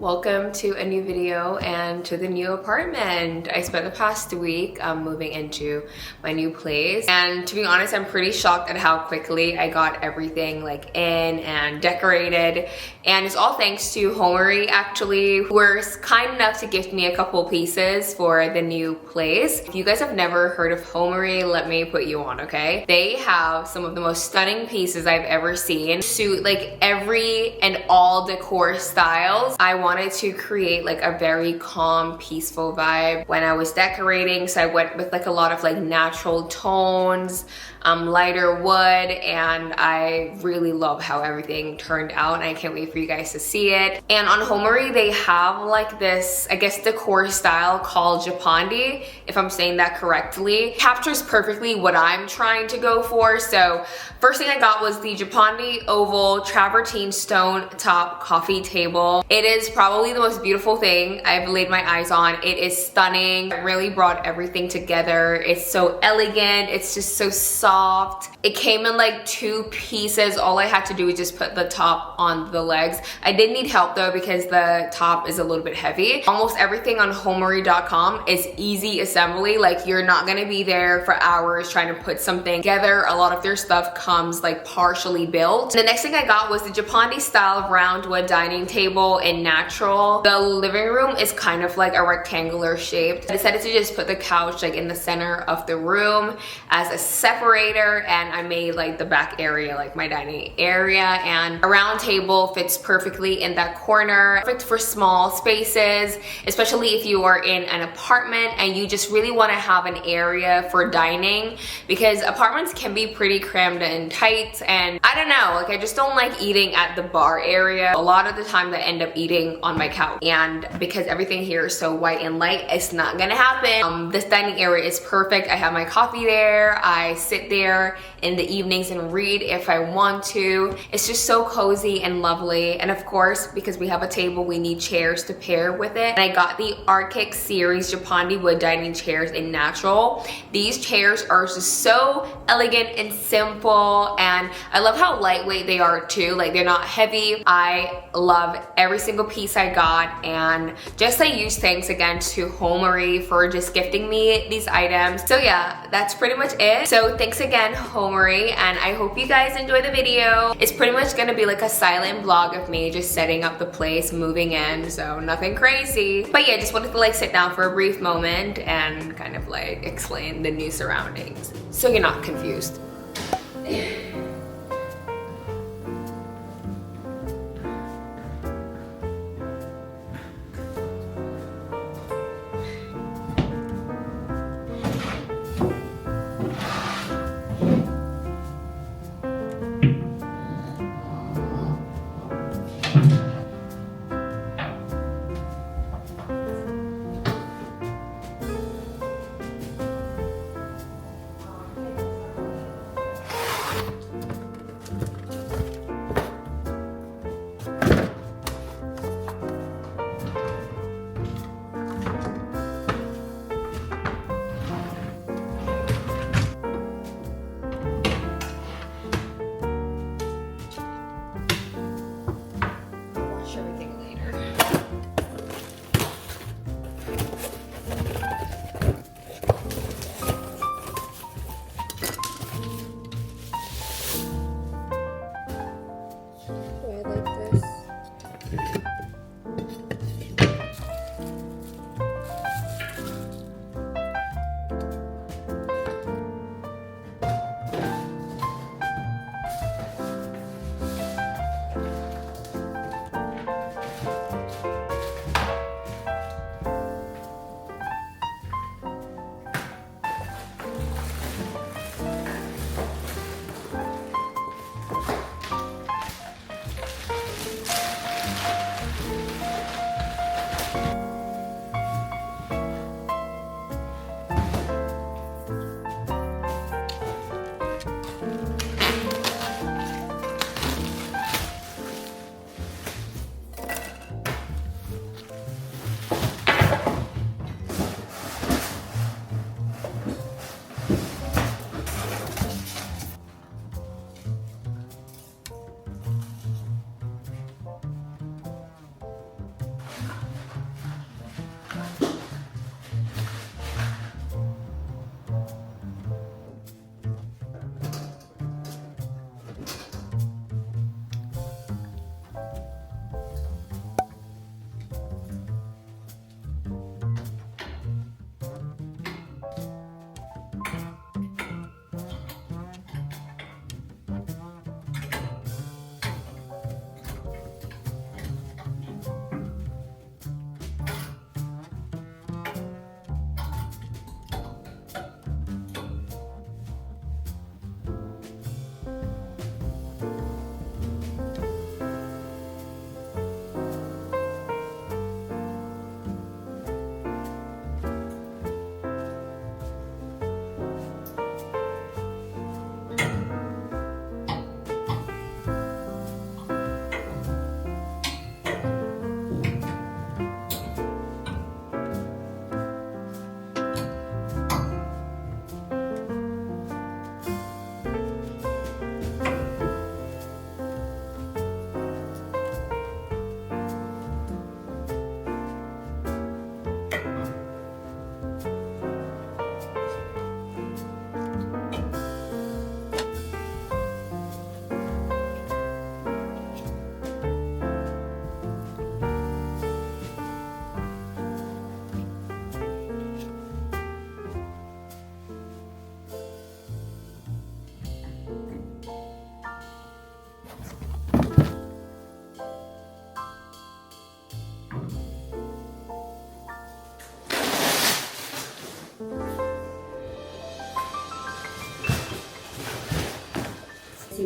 Welcome to a new video and to the new apartment. I spent the past week moving into my new place, and to be honest, I'm pretty shocked at how quickly I got everything like in and decorated, and it's all thanks to Homary actually, who were kind enough to gift me a couple pieces for the new place. If you guys have never heard of Homary, let me put you on, okay? They have some of the most stunning pieces I've ever seen, suit like every and all decor styles. I wanted to create like a very calm, peaceful vibe when I was decorating, so I went with like a lot of like natural tones, lighter wood, and I really love how everything turned out, and I can't wait for you guys to see it. And on Homary, they have like this, I guess, decor style called Japandi, if I'm saying that correctly. Captures perfectly what I'm trying to go for. So first thing I got was the Japandi oval travertine stone top coffee table. It is probably the most beautiful thing I've laid my eyes on. It is stunning. It really brought everything together. It's so elegant. It's just so soft. It came in like two pieces. All I had to do was just put the top on the legs. I did need help though because the top is a little bit heavy. Almost everything on homary.com is easy assembly. Like, you're not gonna be there for hours trying to put something together. A lot of their stuff comes like partially built. The next thing I got was the Japandi style round wood dining table in natural. The living room is kind of like a rectangular shape. I decided to just put the couch like in the center of the room as a separator, and I made like the back area like my dining area, and a round table fits perfectly in that corner. Perfect for small spaces, especially if you are in an apartment and you just really want to have an area for dining, because apartments can be pretty crammed and tight, and I don't know, like I just don't like eating at the bar area. A lot of the time I end up eating on my couch, and because everything here is so white and light, it's not gonna happen. This dining area is perfect. I have my coffee there. I sit there in the evenings and read if I want to. It's just so cozy and lovely. And of course, because we have a table, we need chairs to pair with it. And I got the Arctic series Japandi wood dining chairs in natural. These chairs are just so elegant and simple, and I love how lightweight they are too. Like, they're not heavy. I love every single piece I got, and just a huge thanks again to Homary for just gifting me these items. So yeah, that's pretty much it. So thanks again, Homary, and I hope you guys enjoy the video. It's pretty much gonna be like a silent vlog of me just setting up the place, moving in, so nothing crazy. But yeah, just wanted to like sit down for a brief moment and kind of like explain the new surroundings so you're not confused.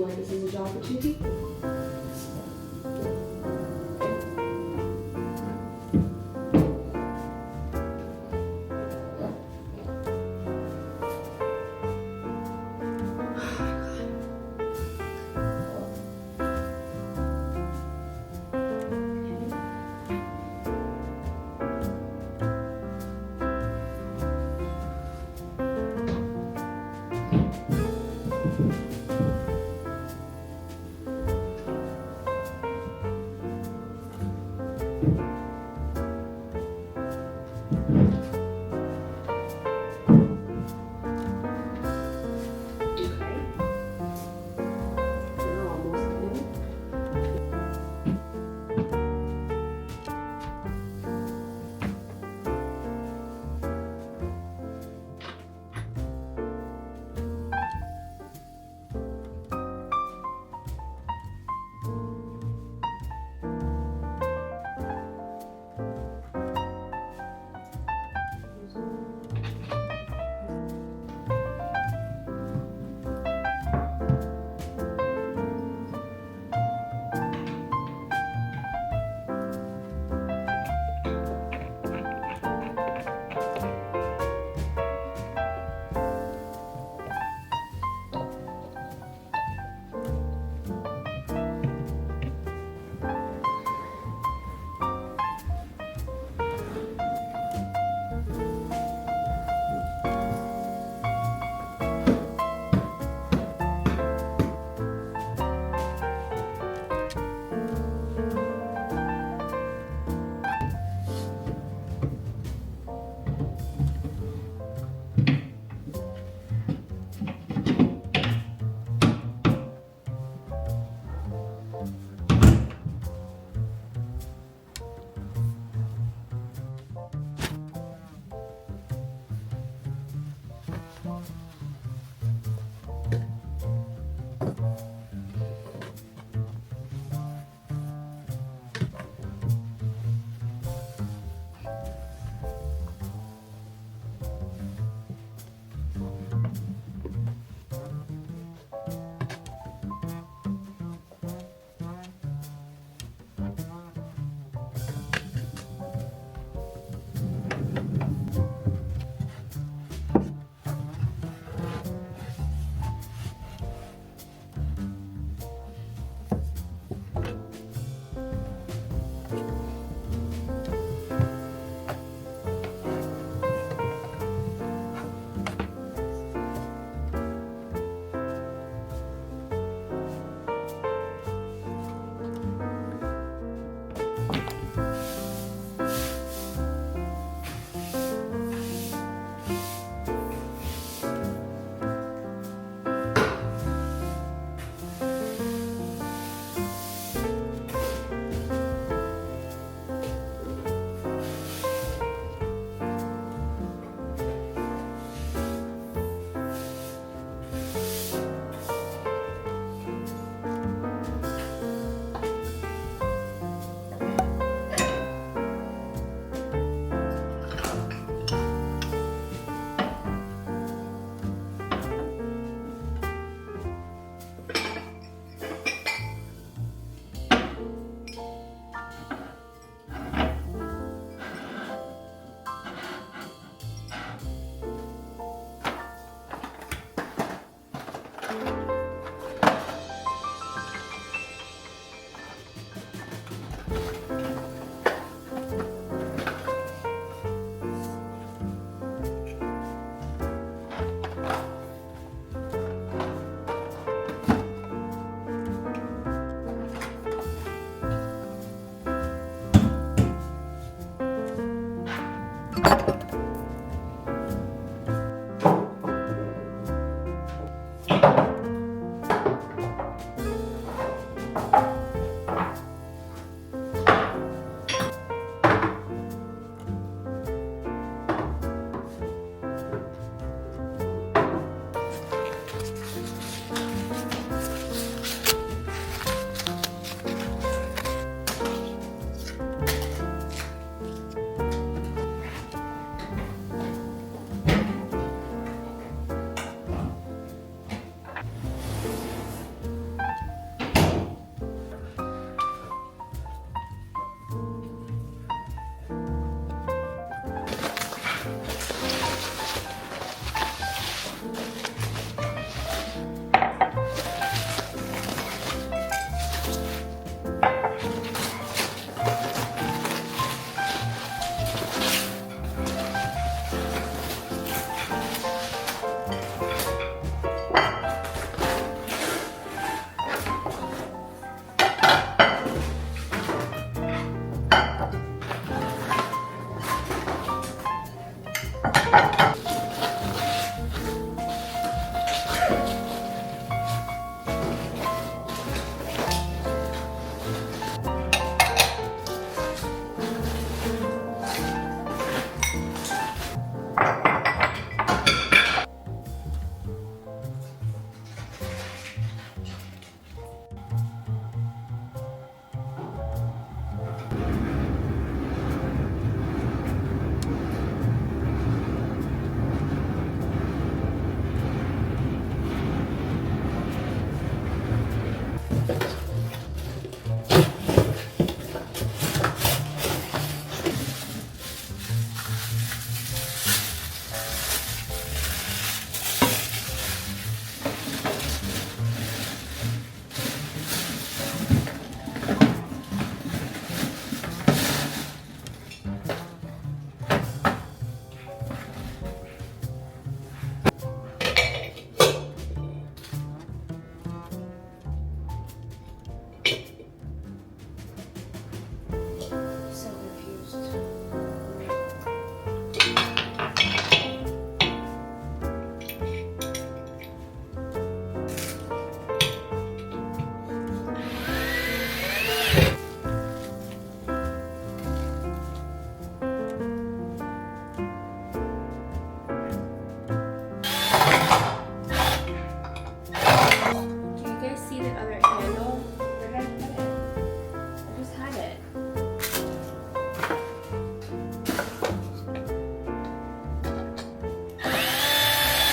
feel like this is a job for two people.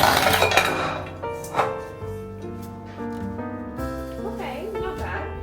Okay, not bad.